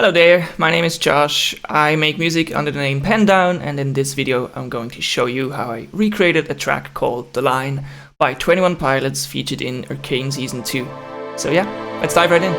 Hello there, my name is Josh. I make music under the name Pendown, and in this video I'm going to show you how I recreated a track called The Line by 21 Pilots featured in Arcane Season 2. So yeah, let's dive right in.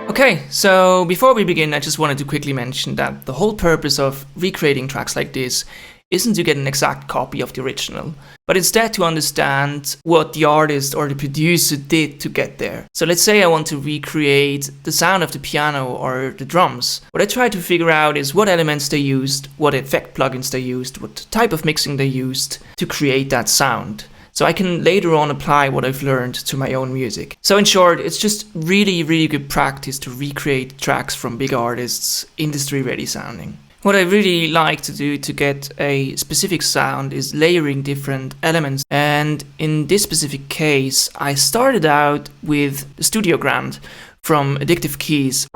Okay, so before we begin I just wanted to quickly mention that the whole purpose of recreating tracks like this isn't to get an exact copy of the original, but instead to understand what the artist or the producer did to get there. So let's say I want to recreate the sound of the piano or the drums. What I try to figure out is what elements they used, what effect plugins they used, what type of mixing they used to create that sound. So I can later on apply what I've learned to my own music. So in short, it's just really good practice to recreate tracks from big artists, industry ready sounding. What I really like to do to get a specific sound is layering different elements, and in this specific case I started out with the Studio Grand from Addictive Keys.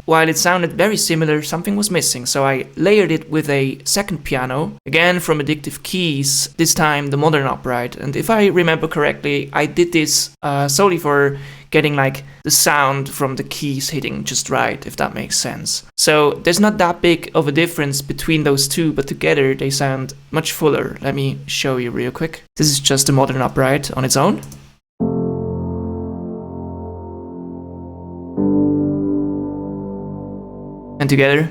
While it sounded very similar, something was missing, so I layered it with a second piano, again from Addictive Keys, this time the modern upright. And if I remember correctly, I did this solely for getting like the sound from the keys hitting just right, if that makes sense. So there's not that big of a difference between those two, but together they sound much fuller. Let me show you real quick. This is just the modern upright on its own. And together.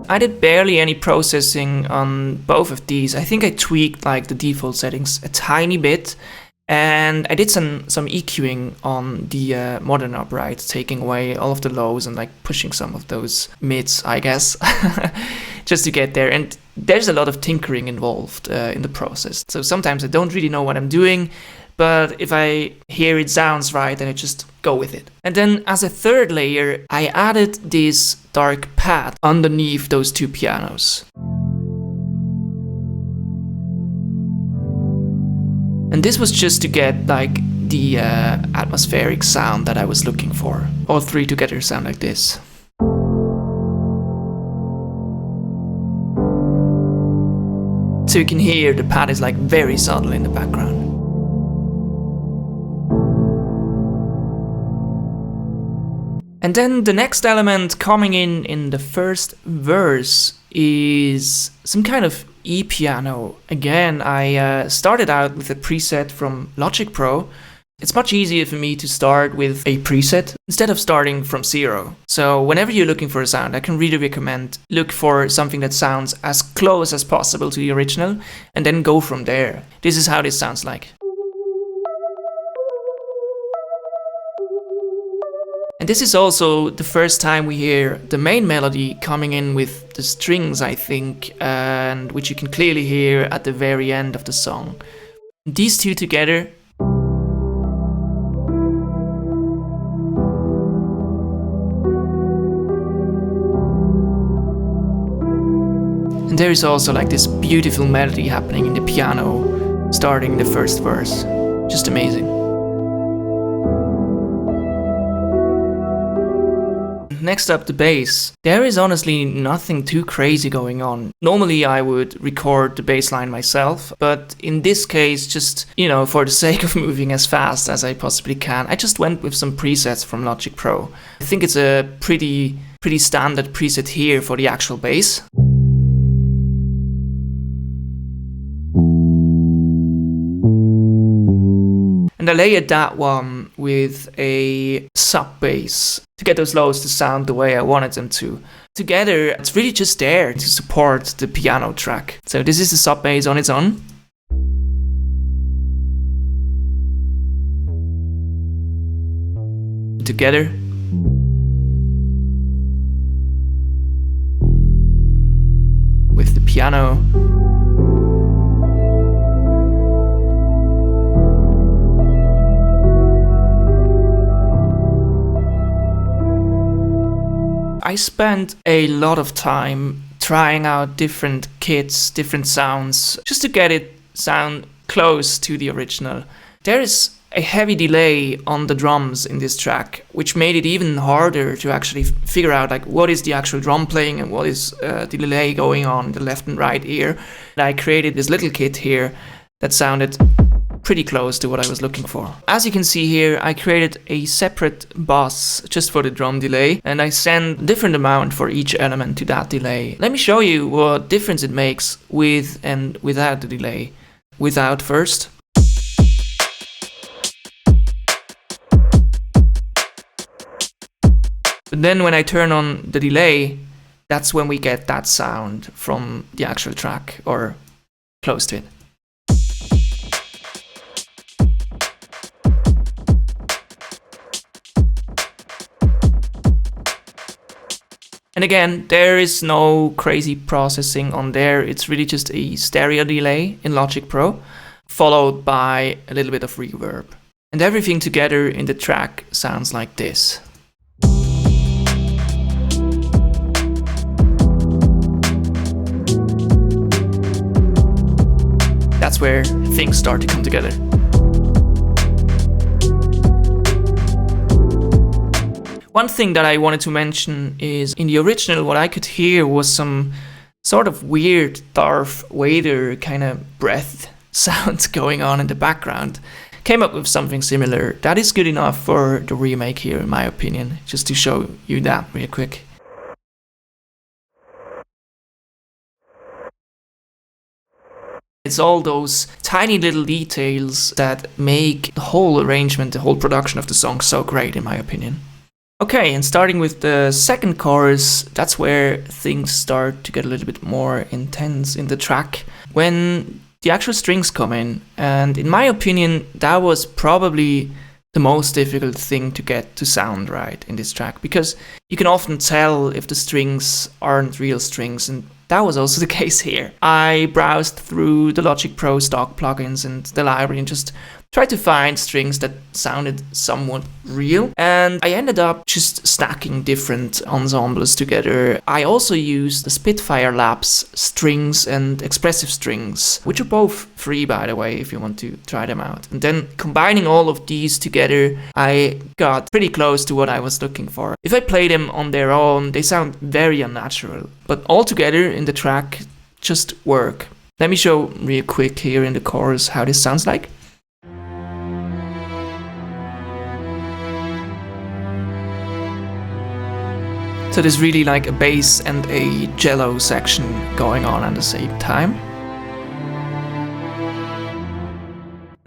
I did barely any processing on both of these. I think I tweaked like the default settings a tiny bit, and I did some EQing on the modern upright, taking away all of the lows and like pushing some of those mids, I guess, just to get there. And there's a lot of tinkering involved in the process. So sometimes I don't really know what I'm doing, but if I hear it sounds right, then I just go with it. And then as a third layer, I added this dark pad underneath those two pianos. And this was just to get like the atmospheric sound that I was looking for. All three together sound like this. So you can hear the pad is like very subtle in the background. And then the next element coming in the first verse is some kind of E-piano. Again, I started out with a preset from Logic Pro. It's much easier for me to start with a preset instead of starting from zero. So whenever you're looking for a sound, I can really recommend look for something that sounds as close as possible to the original and then go from there. This is how this sounds like. And this is also the first time we hear the main melody coming in with the strings, I think, and which you can clearly hear at the very end of the song. These two together . And there is also like this beautiful melody happening in the piano, starting the first verse. Just amazing. Next up, the bass. There is honestly nothing too crazy going on. Normally I would record the bass line myself, but in this case, just, for the sake of moving as fast as I possibly can, I just went with some presets from Logic Pro. I think it's a pretty standard preset here for the actual bass. And I layered that one with a sub bass to get those lows to sound the way I wanted them to. Together, it's really just there to support the piano track. So this is the sub bass on its own. Together. With the piano. I spent a lot of time trying out different kits, different sounds, just to get it sound close to the original. There is a heavy delay on the drums in this track, which made it even harder to actually figure out like what is the actual drum playing and what is the delay going on in the left and right ear. And I created this little kit here that sounded pretty close to what I was looking for. As you can see here, I created a separate bus just for the drum delay, and I send a different amount for each element to that delay. Let me show you what difference it makes with and without the delay. Without first. But then when I turn on the delay, that's when we get that sound from the actual track, or close to it. And again, there is no crazy processing on there. It's really just a stereo delay in Logic Pro, followed by a little bit of reverb. And everything together in the track sounds like this. That's where things start to come together. One thing that I wanted to mention is in the original, what I could hear was some sort of weird Darth Vader kind of breath sounds going on in the background. Came up with something similar. That is good enough for the remake here, in my opinion, just to show you that real quick. It's all those tiny little details that make the whole arrangement, the whole production of the song so great, in my opinion. Okay, and starting with the second chorus, that's where things start to get a little bit more intense in the track. When the actual strings come in, and in my opinion, that was probably the most difficult thing to get to sound right in this track, because you can often tell if the strings aren't real strings, and that was also the case here. I browsed through the Logic Pro stock plugins and the library and just tried to find strings that sounded somewhat real, and I ended up just stacking different ensembles together. I also used the Spitfire Labs strings and expressive strings, which are both free, by the way, if you want to try them out. And then combining all of these together, I got pretty close to what I was looking for. If I play them on their own, they sound very unnatural, but all together in the track just work. Let me show real quick here in the chorus how this sounds like. So there's really like a bass and a cello section going on at the same time.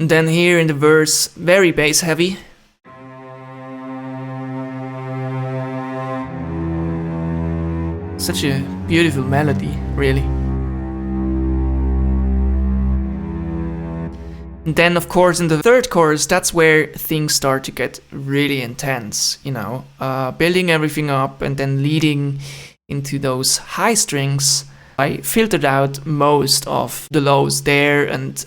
And then here in the verse, very bass heavy. Such a beautiful melody, really. And then, of course, in the third chorus, that's where things start to get really intense, you know, building everything up and then leading into those high strings. I filtered out most of the lows there and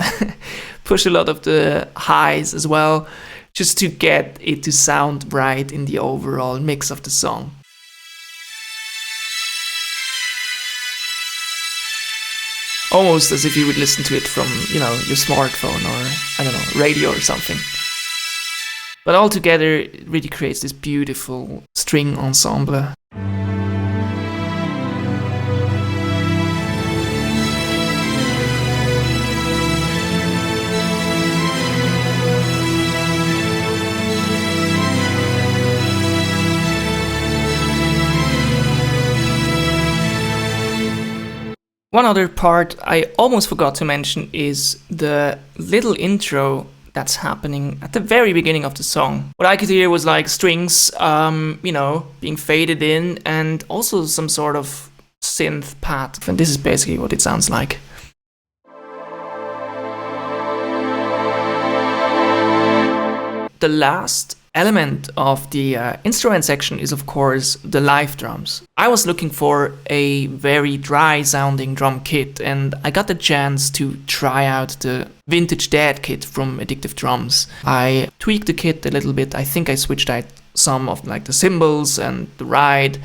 push a lot of the highs as well, just to get it to sound right in the overall mix of the song. Almost as if you would listen to it from, you know, your smartphone or, I don't know, radio or something. But altogether, it really creates this beautiful string ensemble. One other part I almost forgot to mention is the little intro that's happening at the very beginning of the song. What I could hear was like strings, you know, being faded in, and also some sort of synth pad. And this is basically what it sounds like. The last element of the instrument section is, of course, the live drums. I was looking for a very dry sounding drum kit, and I got the chance to try out the vintage Dead kit from Addictive Drums. I tweaked the kit a little bit. I think I switched out some of like the cymbals and the ride,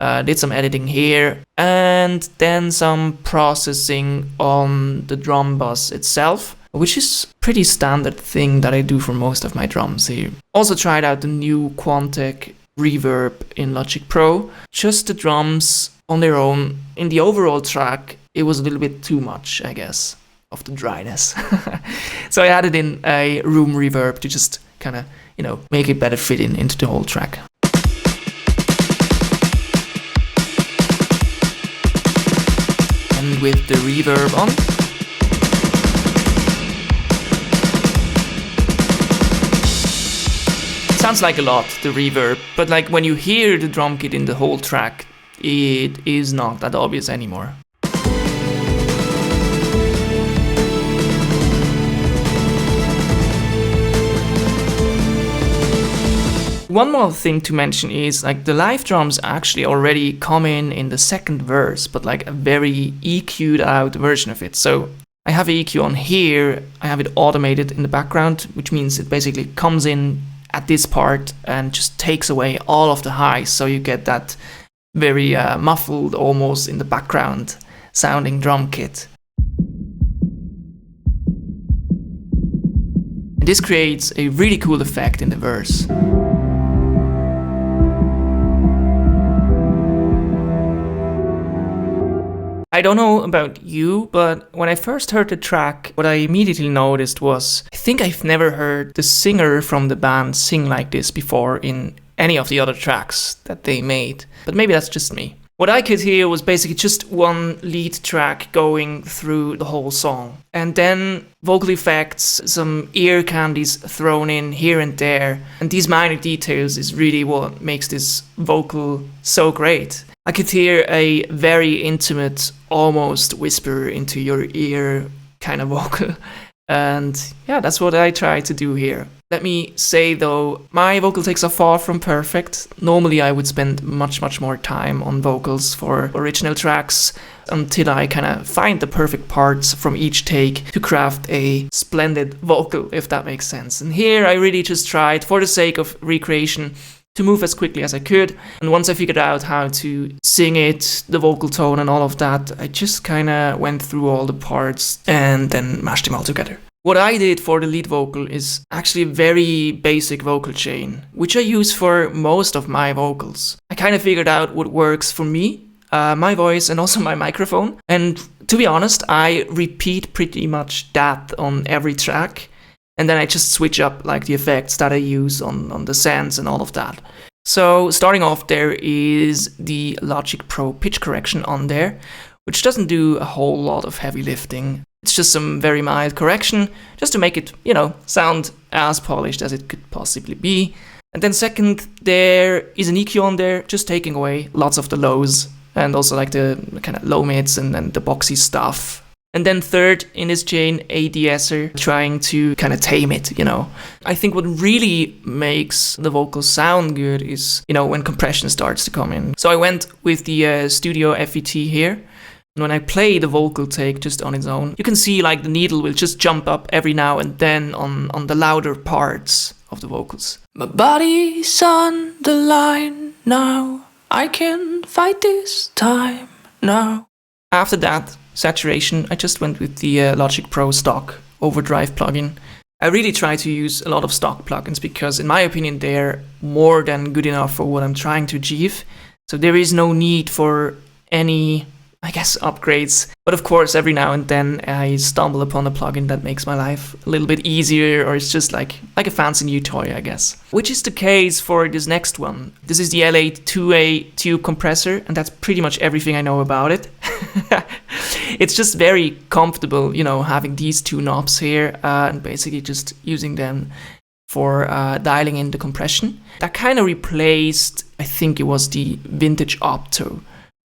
did some editing here, and then some processing on the drum bus itself. which is pretty standard thing that I do for most of my drums here. Also tried out the new Quantec reverb in Logic Pro. Just the drums on their own, in the overall track, it was a little bit too much, I guess, of the dryness. So I added in a room reverb to just kind of, make it better fit into the whole track. And with the reverb on, it sounds like a lot, the reverb, but like when you hear the drum kit in the whole track, it is not that obvious anymore. One more thing to mention is like the live drums actually already come in the second verse, but like a very EQ'd out version of it. So I have EQ on here, I have it automated in the background, which means it basically comes in at this part and just takes away all of the highs. So you get that very muffled, almost in the background sounding drum kit. And this creates a really cool effect in the verse. I don't know about you, but when I first heard the track, what I immediately noticed was, I think I've never heard the singer from the band sing like this before in any of the other tracks that they made. But maybe that's just me. What I could hear was basically just one lead track going through the whole song. And then vocal effects, some ear candies thrown in here and there. And these minor details is really what makes this vocal so great. I could hear a very intimate, almost whisper into your ear kind of vocal. And yeah, that's what I try to do here. Let me say though, my vocal takes are far from perfect. Normally I would spend much more time on vocals for original tracks until I kind of find the perfect parts from each take to craft a splendid vocal, if that makes sense. And here I really just tried, for the sake of recreation, to move as quickly as I could. And once I figured out how to sing it, the vocal tone and all of that, I just kind of went through all the parts and then mashed them all together. What I did for the lead vocal is actually a very basic vocal chain, which I use for most of my vocals. I kind of figured out what works for me, my voice and also my microphone. And to be honest, I repeat pretty much that on every track. And then I just switch up like the effects that I use on the sends and all of that. So starting off, there is the Logic Pro pitch correction on there, which doesn't do a whole lot of heavy lifting. It's just some very mild correction, just to make it, sound as polished as it could possibly be. And then second, there is an EQ on there, just taking away lots of the lows and also like the kind of low mids and then the boxy stuff. And then third in this chain, a de-esser, trying to kind of tame it, I think what really makes the vocals sound good is, when compression starts to come in. So I went with the Studio FET here. And when I play the vocal take just on its own, you can see like the needle will just jump up every now and then on the louder parts of the vocals. My body's on the line now. I can fight this time now. After that, saturation, I just went with the Logic Pro stock overdrive plugin. I really try to use a lot of stock plugins because in my opinion they're more than good enough for what I'm trying to achieve. So there is no need for any, upgrades. But of course, every now and then I stumble upon a plugin that makes my life a little bit easier, or it's just like a fancy new toy, I guess. Which is the case for this next one. This is the L8-2A tube compressor, and that's pretty much everything I know about it. It's just very comfortable, having these two knobs here and basically just using them for dialing in the compression. That kind of replaced, I think it was the vintage Opto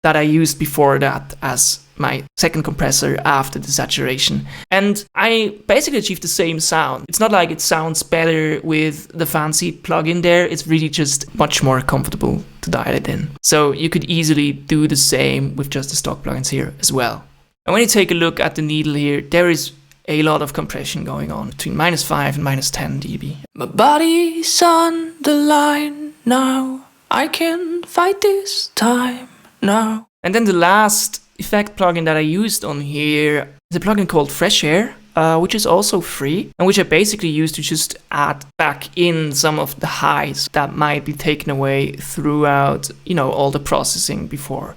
that I used before that as my second compressor after the saturation. And I basically achieved the same sound. It's not like it sounds better with the fancy plugin there, it's really just much more comfortable to dial it in. So you could easily do the same with just the stock plugins here as well. And when you take a look at the needle here, there is a lot of compression going on between -5 and -10 dB. My body's on the line now. I can fight this time now. And then the last effect plugin that I used on here is a plugin called Fresh Air, which is also free, and which I basically use to just add back in some of the highs that might be taken away throughout, all the processing before.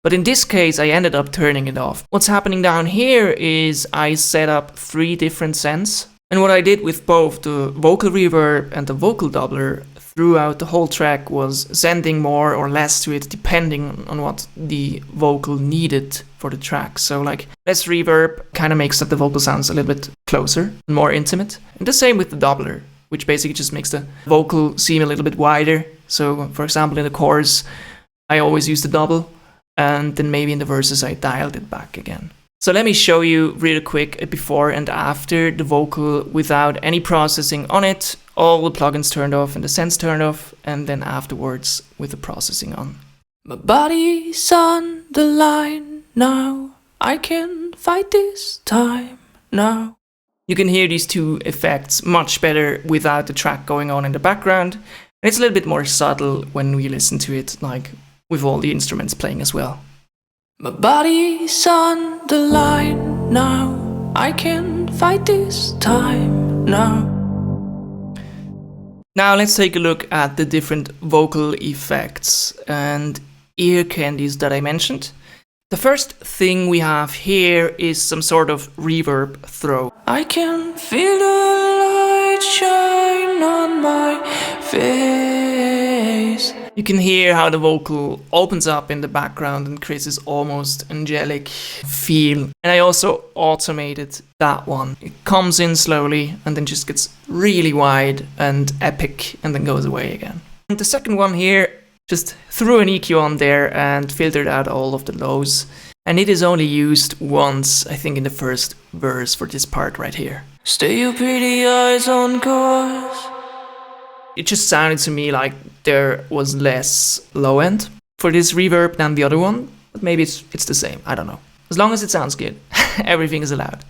But in this case, I ended up turning it off. What's happening down here is I set up 3 different sends. And what I did with both the vocal reverb and the vocal doubler throughout the whole track was sending more or less to it depending on what the vocal needed for the track. So like less reverb kind of makes that the vocal sounds a little bit closer and more intimate. And the same with the doubler, which basically just makes the vocal seem a little bit wider. So for example, in the chorus, I always use the double, and then maybe in the verses I dialed it back again. So let me show you really quick a before and after the vocal without any processing on it, all the plugins turned off and the sends turned off, and then afterwards with the processing on. My body's on the line now, I can fight this time now. You can hear these 2 effects much better without the track going on in the background, and it's a little bit more subtle when we listen to it, like with all the instruments playing as well. My body's on the line now, I can fight this time now. Now let's take a look at the different vocal effects and ear candies that I mentioned. The first thing we have here is some sort of reverb throw. I can feel the light shine on my face. You can hear how the vocal opens up in the background and creates this almost angelic feel. And I also automated that one. It comes in slowly and then just gets really wide and epic and then goes away again. And the second one here, just threw an EQ on there and filtered out all of the lows. And it is only used once, I think in the first verse for this part right here. Stay your pretty eyes on course. It just sounded to me like there was less low end for this reverb than the other one, but maybe it's the same, I don't know. As long as it sounds good, everything is allowed.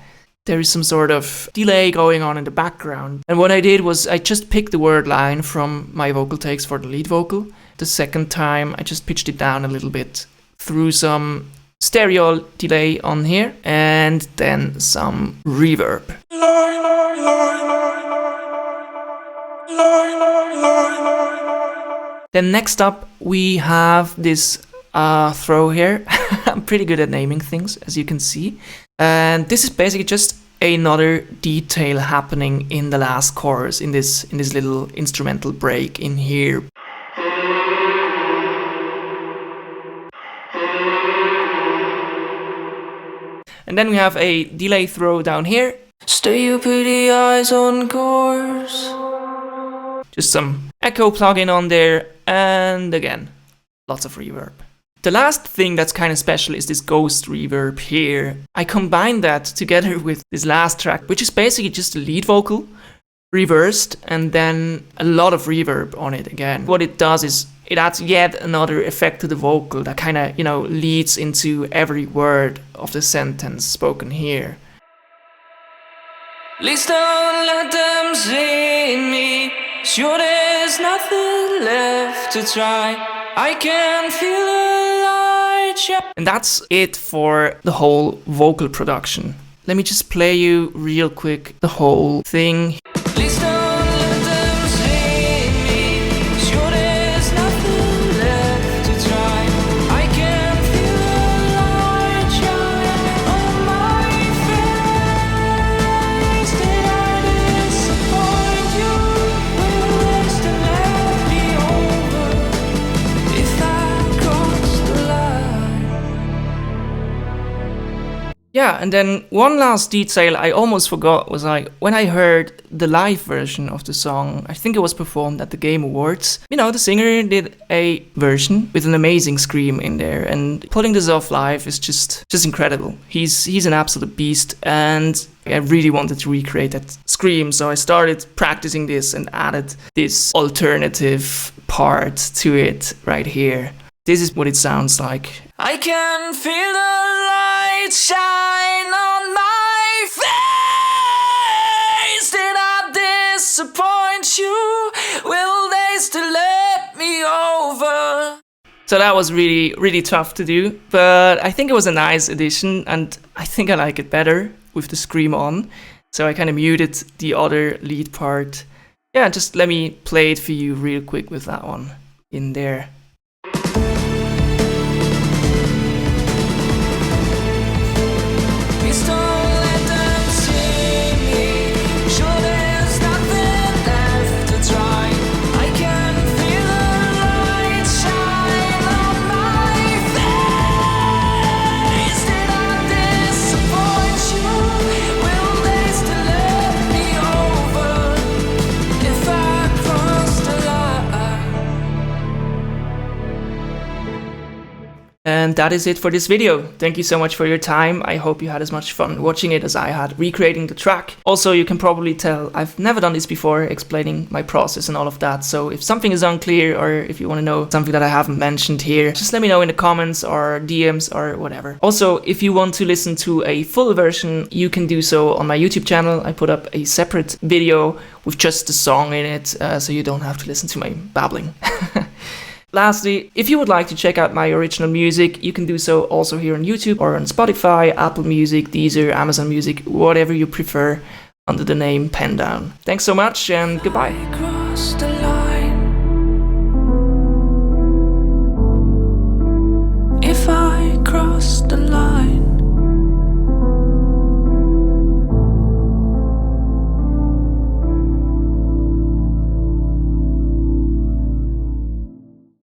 There is some sort of delay going on in the background, and what I did was I just picked the word line from my vocal takes for the lead vocal. The second time I just pitched it down a little bit, threw some stereo delay on here, and then some reverb. Then next up we have this throw here. I'm pretty good at naming things, as you can see. And this is basically just another detail happening in the last chorus, in this little instrumental break in here. And then we have a delay throw down here. Stay your pretty eyes on course. Just some echo plugin on there, and again, lots of reverb. The last thing that's kind of special is this ghost reverb here. I combined that together with this last track, which is basically just a lead vocal, reversed, and then a lot of reverb on it again. What it does is it adds yet another effect to the vocal that kind of, leads into every word of the sentence spoken here. Please don't let them see me. Sure, there's nothing left to try. I can feel the light shine. And that's it for the whole vocal production. Let me just play you real quick the whole thing. Please don't let them see me. Sure, there's nothing left to try. I can feel the light shine on my face. Did I disappoint you? Will they still let me over if I cross the line? Yeah, and then one last detail I almost forgot was like when I heard the live version of the song, I think it was performed at the Game Awards. The singer did a version with an amazing scream in there, and pulling this off live is just incredible. He's an absolute beast, and I really wanted to recreate that scream, so I started practicing this and added this alternative part to it right here. This is what it sounds like. I can feel the light shine on my face. Did I disappoint you? Will they still let me over? So that was really, really tough to do, but I think it was a nice addition, and I think I like it better with the scream on. So I kind of muted the other lead part. Yeah, just let me play it for you real quick with that one in there. And that is it for this video. Thank you so much for your time. I hope you had as much fun watching it as I had recreating the track. Also, you can probably tell I've never done this before, explaining my process and all of that. So if something is unclear, or if you want to know something that I haven't mentioned here, just let me know in the comments or DMs or whatever. Also, if you want to listen to a full version, you can do so on my YouTube channel. I put up a separate video with just the song in it, so you don't have to listen to my babbling. Lastly, if you would like to check out my original music, you can do so also here on YouTube or on Spotify, Apple Music, Deezer, Amazon Music, whatever you prefer, under the name Pendown. Thanks so much and goodbye. If I cross the